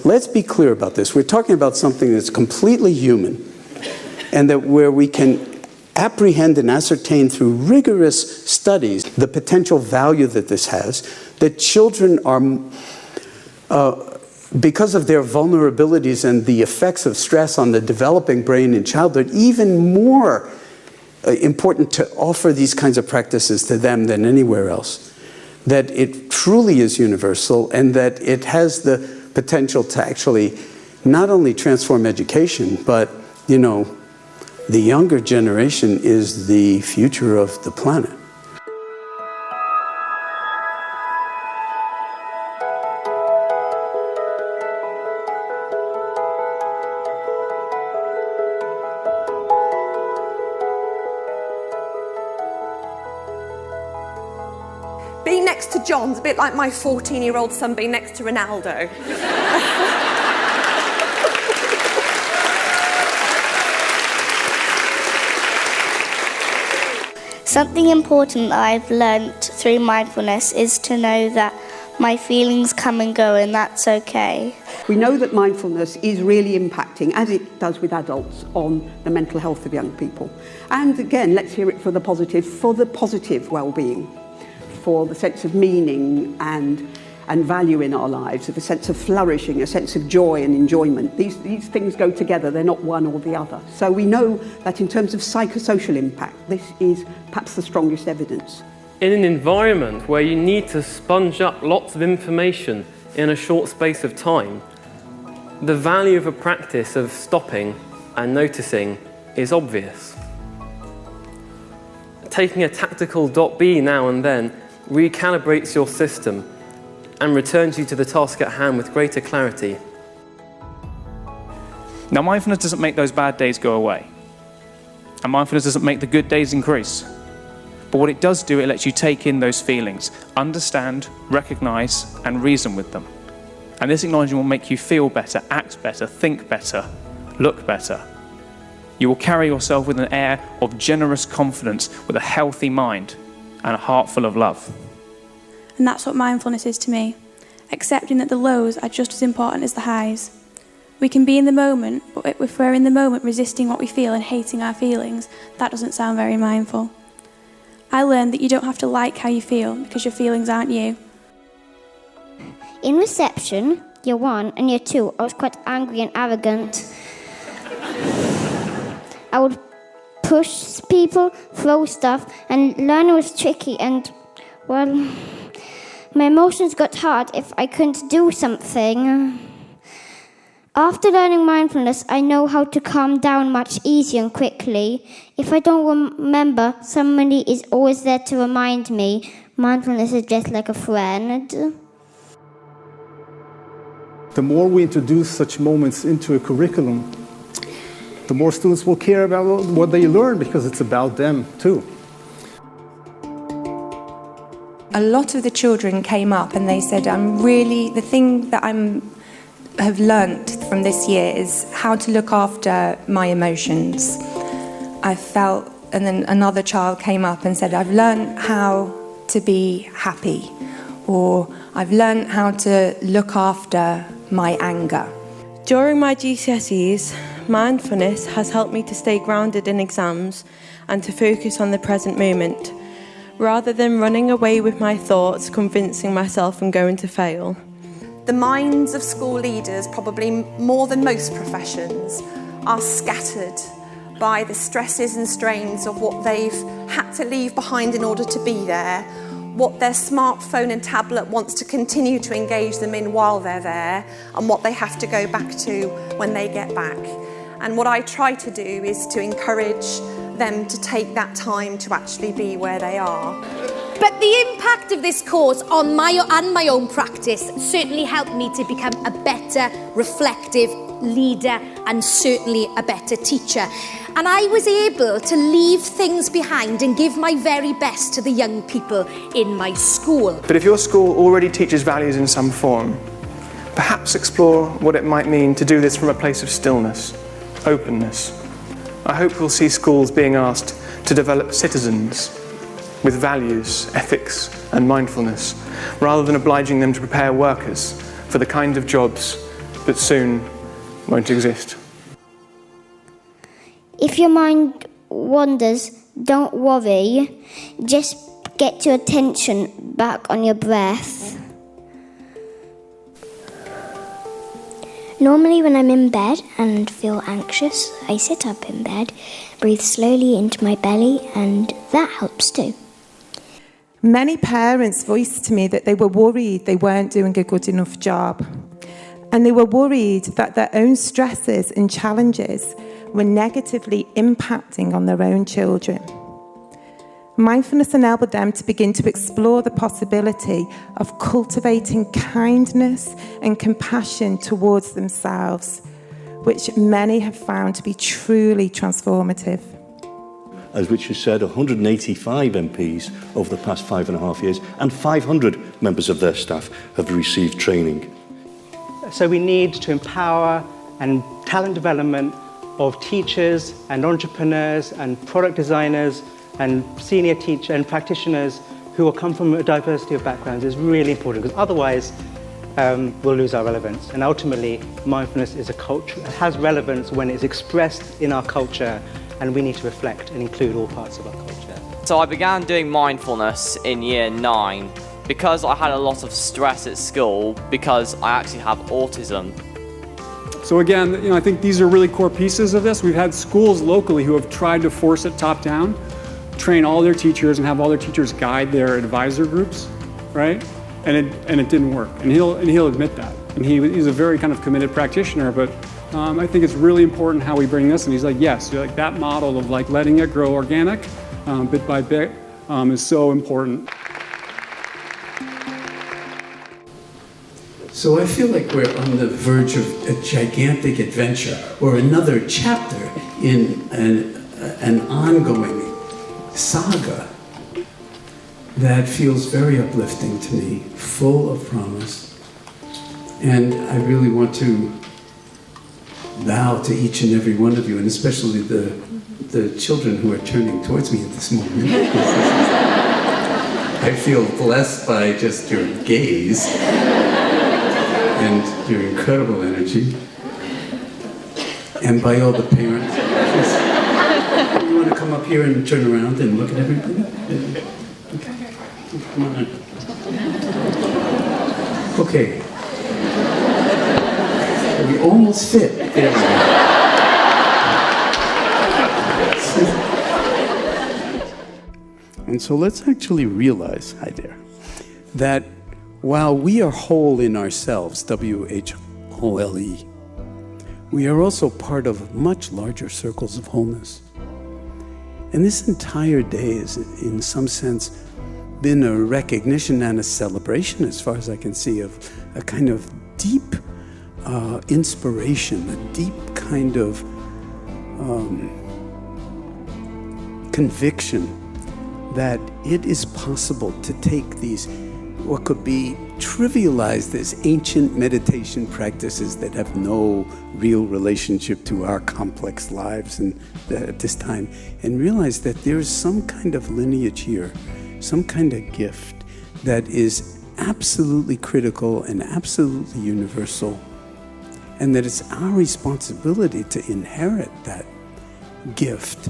let's be clear about this. We're talking about something that's completely human, and that where we can apprehend and ascertain through rigorous studies the potential value that this has, that children are, because of their vulnerabilities and the effects of stress on the developing brain in childhood, even more important to offer these kinds of practices to them than anywhere else. That it truly is universal, and that it has the potential to actually not only transform education, but, you know, the younger generation is the future of the planet. Being next to John's a bit like my 14-year-old son being next to Ronaldo. Something important that I've learnt through mindfulness is to know that my feelings come and go, and that's okay. We know that mindfulness is really impacting, as it does with adults, on the mental health of young people. And again, let's hear it for the positive well-being, for the sense of meaning and value in our lives, of a sense of flourishing, a sense of joy and enjoyment. These things go together, they're not one or the other. So we know that in terms of psychosocial impact, this is perhaps the strongest evidence. In an environment where you need to sponge up lots of information in a short space of time, the value of a practice of stopping and noticing is obvious. Taking a tactical .b now and then recalibrates your system and returns you to the task at hand with greater clarity. Now, mindfulness doesn't make those bad days go away. And mindfulness doesn't make the good days increase. But what it does do, it lets you take in those feelings, understand, recognize, and reason with them. And this acknowledgement will make you feel better, act better, think better, look better. You will carry yourself with an air of generous confidence, with a healthy mind and a heart full of love. And that's what mindfulness is to me, accepting that the lows are just as important as the highs. We can be in the moment, but if we're in the moment resisting what we feel and hating our feelings, that doesn't sound very mindful. I learned that you don't have to like how you feel, because your feelings aren't you. In reception, year 1 and year 2, I was quite angry and arrogant. I would push people, throw stuff, and learning was tricky, and, well, my emotions got hard if I couldn't do something. After learning mindfulness, I know how to calm down much easier and quickly. If I don't remember, somebody is always there to remind me. Mindfulness is just like a friend. The more we introduce such moments into a curriculum, the more students will care about what they learn, because it's about them too. A lot of the children came up and they said, the thing that have learnt from this year is how to look after my emotions. I felt, and then another child came up and said, I've learnt how to be happy, or I've learnt how to look after my anger. During my GCSEs, mindfulness has helped me to stay grounded in exams and to focus on the present moment, rather than running away with my thoughts, convincing myself I'm going to fail. The minds of school leaders, probably more than most professions, are scattered by the stresses and strains of what they've had to leave behind in order to be there, what their smartphone and tablet wants to continue to engage them in while they're there, and what they have to go back to when they get back. And what I try to do is to encourage them to take that time to actually be where they are. But the impact of this course on my own practice certainly helped me to become a better, reflective leader and certainly a better teacher. And I was able to leave things behind and give my very best to the young people in my school. But if your school already teaches values in some form, perhaps explore what it might mean to do this from a place of stillness, openness. I hope we'll see schools being asked to develop citizens with values, ethics and mindfulness, rather than obliging them to prepare workers for the kind of jobs but soon won't exist. If your mind wanders, don't worry. Just get your attention back on your breath. Normally when I'm in bed and feel anxious, I sit up in bed, breathe slowly into my belly, and that helps too. Many parents voiced to me that they were worried they weren't doing a good enough job. And they were worried that their own stresses and challenges were negatively impacting on their own children. Mindfulness enabled them to begin to explore the possibility of cultivating kindness and compassion towards themselves, which many have found to be truly transformative. As Richard said, 185 MPs over the past 5.5 years, and 500 members of their staff have received training. So we need to empower and talent development of teachers and entrepreneurs and product designers and senior teachers and practitioners who will come from a diversity of backgrounds is really important, because otherwise we'll lose our relevance. And ultimately, mindfulness is a culture, it has relevance when it's expressed in our culture, and we need to reflect and include all parts of our culture. So I began doing mindfulness in year 9 because I had a lot of stress at school because I actually have autism. So again, I think these are really core pieces of this. We've had schools locally who have tried to force it top down, train all their teachers and have all their teachers guide their advisor groups, right? And it didn't work. And he'll admit that. And he's a very kind of committed practitioner, but I think it's really important how we bring this. And he's like, yes, like that model of like letting it grow organic, bit by bit, is so important. So I feel like we're on the verge of a gigantic adventure or another chapter in an ongoing saga that feels very uplifting to me, full of promise. And I really want to bow to each and every one of you, and especially the children who are turning towards me at this moment. I feel blessed by just your gaze and your incredible energy, and by all the parents. You want to come up here and turn around and look at everybody? Okay. Come on. Okay. We almost fit. There we go. And so let's actually realize, hi there, that while we are whole in ourselves, W-H-O-L-E, we are also part of much larger circles of wholeness. And this entire day has, in some sense, been a recognition and a celebration, as far as I can see, of a kind of deep inspiration, a deep kind of conviction that it is possible to take these, what could be trivialized as ancient meditation practices that have no real relationship to our complex lives and at this time, and realize that there is some kind of lineage here, some kind of gift that is absolutely critical and absolutely universal, and that it's our responsibility to inherit that gift,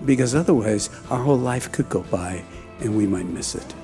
because otherwise our whole life could go by and we might miss it.